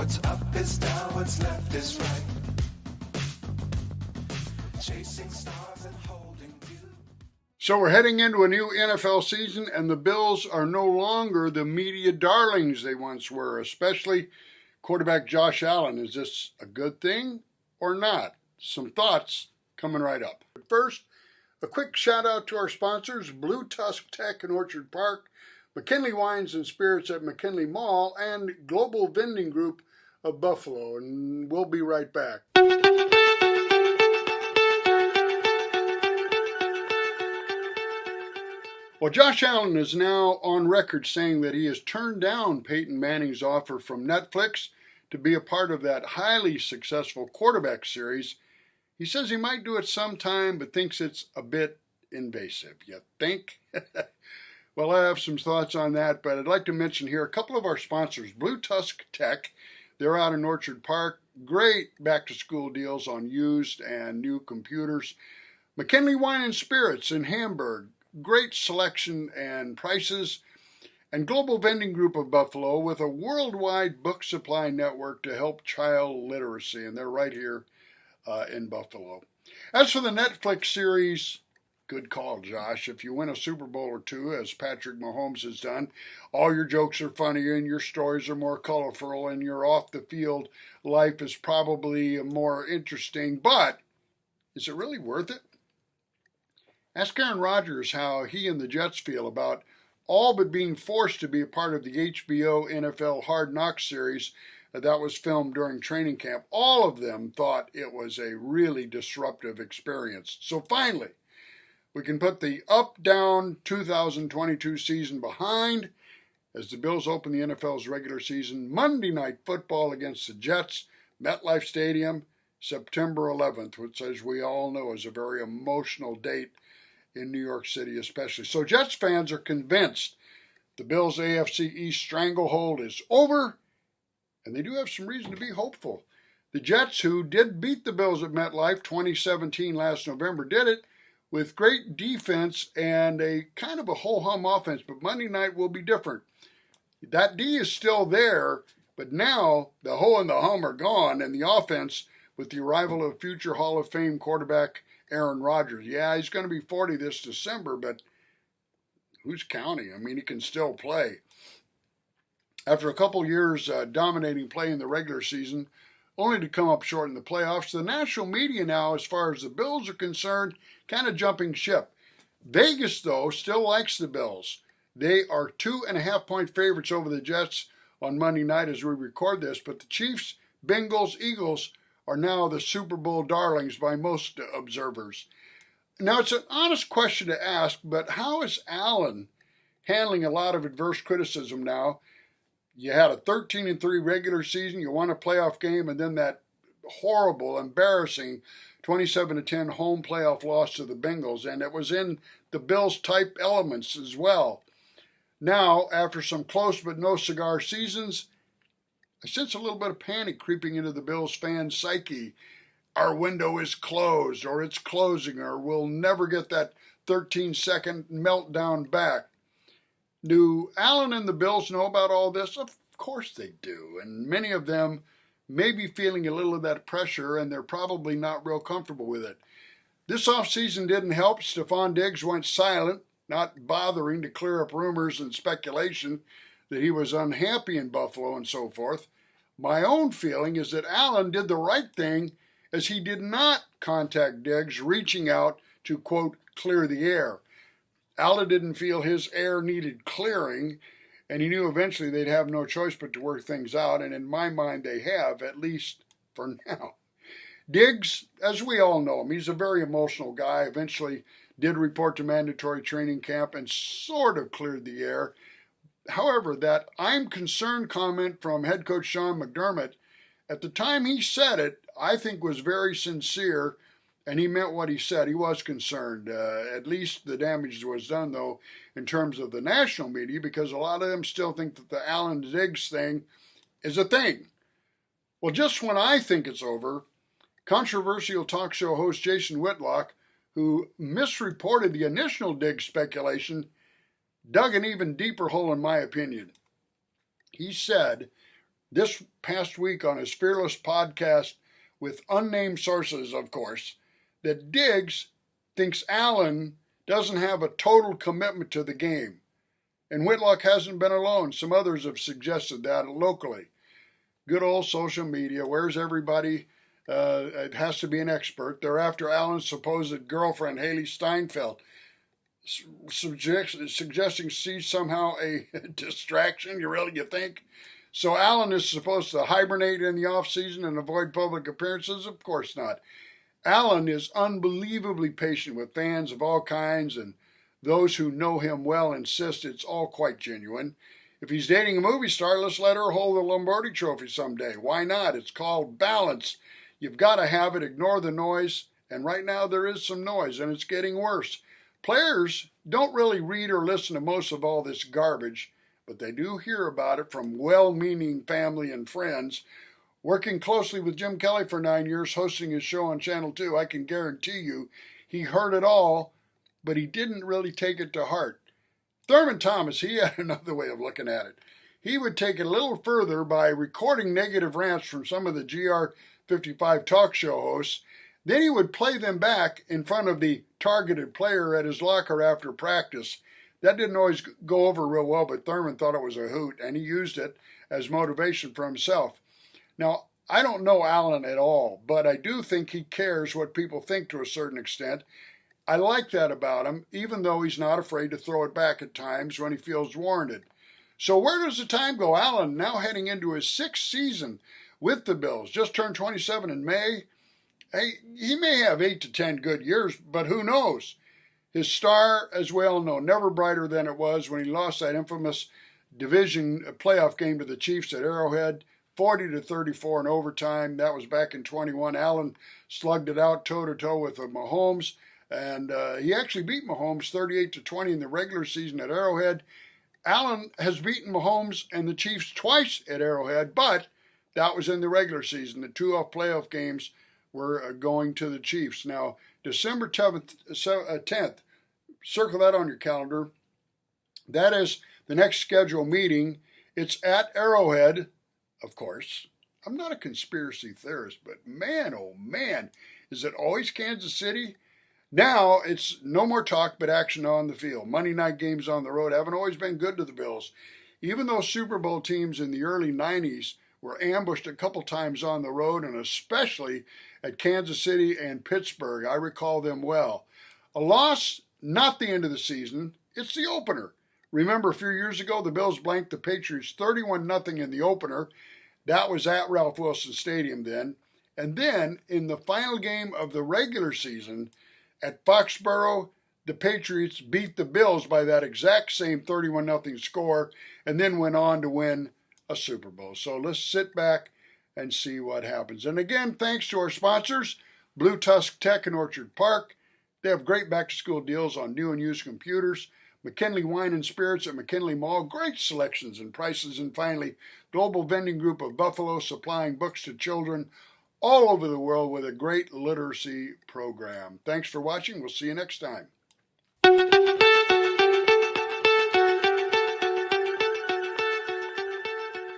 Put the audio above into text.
What's up is down, what's left is right. Chasing stars and holding you. So we're heading into a new NFL season, and the Bills are no longer the media darlings they once were, especially quarterback Josh Allen. Is this a good thing or not? Some thoughts coming right up. But first, a quick shout out to our sponsors, Blue Tusk Tech in Orchard Park, McKinley Wines and Spirits at McKinley Mall, and Global Vending Group of Buffalo. And we'll be right back. Well, Josh Allen is now on record saying that he has turned down Peyton Manning's offer from Netflix to be a part of that highly successful quarterback series. He says he might do it sometime, but thinks it's a bit invasive. You think? Well, I have some thoughts on that, but I'd like to mention here a couple of our sponsors. Blue Tusk Tech, they're out in Orchard Park. Great back-to-school deals on used and new computers. McKinley Wine and Spirits in Hamburg. Great selection and prices, and Global Vending Group of Buffalo with a worldwide book supply network to help child literacy, and they're right here in Buffalo. As for the Netflix series, good call, Josh. If you win a Super Bowl or two, as Patrick Mahomes has done, all your jokes are funnier and your stories are more colorful and your off-the-field life is probably more interesting, but is it really worth it? Ask Aaron Rodgers how he and the Jets feel about all but being forced to be a part of the HBO NFL Hard Knocks series that was filmed during training camp. All of them thought it was a really disruptive experience. So finally, we can put the up-down 2022 season behind as the Bills open the NFL's regular season. Monday Night Football against the Jets, MetLife Stadium, September 11th, which, as we all know, is a very emotional date in New York City especially. So Jets fans are convinced the Bills' AFC East stranglehold is over, and they do have some reason to be hopeful. The Jets, who did beat the Bills at MetLife 2017 last November, did it with great defense and a kind of a ho-hum offense, but Monday night will be different. That D is still there, but now the ho and the hum are gone, and the offense, with the arrival of future Hall of Fame quarterback Aaron Rodgers. Yeah, he's going to be 40 this December, but who's counting? I mean, he can still play. After a couple years dominating play in the regular season, only to come up short in the playoffs, the national media now, as far as the Bills are concerned, kind of jumping ship. Vegas, though, still likes the Bills. They are 2.5-point favorites over the Jets on Monday night as we record this, but the Chiefs, Bengals, Eagles are now the Super Bowl darlings by most observers. Now, it's an honest question to ask, but how is Allen handling a lot of adverse criticism now? You had a 13-3 regular season, you won a playoff game, and then that horrible, embarrassing 27-10 home playoff loss to the Bengals, and it was in the Bills-type elements as well. Now, after some close but no cigar seasons, I sense a little bit of panic creeping into the Bills fans' psyche. Our window is closed, or it's closing, or we'll never get that 13-second meltdown back. Do Allen and the Bills know about all this? Of course they do, and many of them may be feeling a little of that pressure, and they're probably not real comfortable with it. This offseason didn't help. Stephon Diggs went silent, not bothering to clear up rumors and speculation that he was unhappy in Buffalo and so forth. My own feeling is that Allen did the right thing as he did not contact Diggs, reaching out to, quote, clear the air. Allen didn't feel his air needed clearing, and he knew eventually they'd have no choice but to work things out, and in my mind they have, at least for now. Diggs, as we all know him, he's a very emotional guy, eventually did report to mandatory training camp and sort of cleared the air. However, that "I'm concerned" comment from head coach Sean McDermott, at the time he said it, I think was very sincere, and he meant what he said. He was concerned. At least the damage was done, though, in terms of the national media, because a lot of them still think that the Allen Diggs thing is a thing. Well, just when I think it's over, controversial talk show host Jason Whitlock, who misreported the initial Diggs speculation, dug an even deeper hole in my opinion. He said, this past week on his Fearless podcast with unnamed sources, of course, that Diggs thinks Allen doesn't have a total commitment to the game. And Whitlock hasn't been alone. Some others have suggested that locally. Good old social media. Where's everybody? It has to be an expert. They're after Allen's supposed girlfriend, Haley Steinfeld, suggesting she's somehow a distraction. You think? So Allen is supposed to hibernate in the offseason and avoid public appearances? Of course not. Allen is unbelievably patient with fans of all kinds, and those who know him well insist it's all quite genuine. If he's dating a movie star, let's let her hold the Lombardi Trophy someday. Why not? It's called balance. You've got to have it. Ignore the noise. And right now there is some noise, and it's getting worse. Players don't really read or listen to most of all this garbage, but they do hear about it from well-meaning family and friends. Working closely with Jim Kelly for 9 years, hosting his show on Channel 2, I can guarantee you he heard it all, but he didn't really take it to heart. Thurman Thomas, he had another way of looking at it. He would take it a little further by recording negative rants from some of the GR55 talk show hosts. Then he would play them back in front of the targeted player at his locker after practice. That didn't always go over real well, but Thurman thought it was a hoot, and he used it as motivation for himself. Now, I don't know Allen at all, but I do think he cares what people think to a certain extent. I like that about him, even though he's not afraid to throw it back at times when he feels warranted. So where does the time go? Allen, now heading into his 6th season with the Bills, just turned 27 in May. Hey, he may have 8 to 10 good years, but who knows? His star, as we all know, never brighter than it was when he lost that infamous division playoff game to the Chiefs at Arrowhead, 40-34 in overtime. That was back in 21. Allen slugged it out toe-to-toe with Mahomes. And he actually beat Mahomes 38-20 in the regular season at Arrowhead. Allen has beaten Mahomes and the Chiefs twice at Arrowhead, but that was in the regular season. The 2 playoff games were going to the Chiefs. Now, December 10th, circle that on your calendar. That is the next scheduled meeting. It's at Arrowhead, of course. I'm not a conspiracy theorist, but man, oh man, is it always Kansas City? Now, it's no more talk but action on the field. Monday night games on the road haven't always been good to the Bills. Even though Super Bowl teams in the early 90s were ambushed a couple times on the road, and especially at Kansas City and Pittsburgh, I recall them well. A loss, not the end of the season, it's the opener. Remember a few years ago, the Bills blanked the Patriots 31-0 in the opener. That was at Ralph Wilson Stadium then. And then, in the final game of the regular season, at Foxborough, the Patriots beat the Bills by that exact same 31-0 score and then went on to win a Super Bowl. So let's sit back and see what happens. And again, thanks to our sponsors, Blue Tusk Tech in Orchard Park. They have great back-to-school deals on new and used computers. McKinley Wine and Spirits at McKinley Mall, great selections and prices. And finally, Global Vending Group of Buffalo, supplying books to children all over the world with a great literacy program. Thanks for watching. We'll see you next time.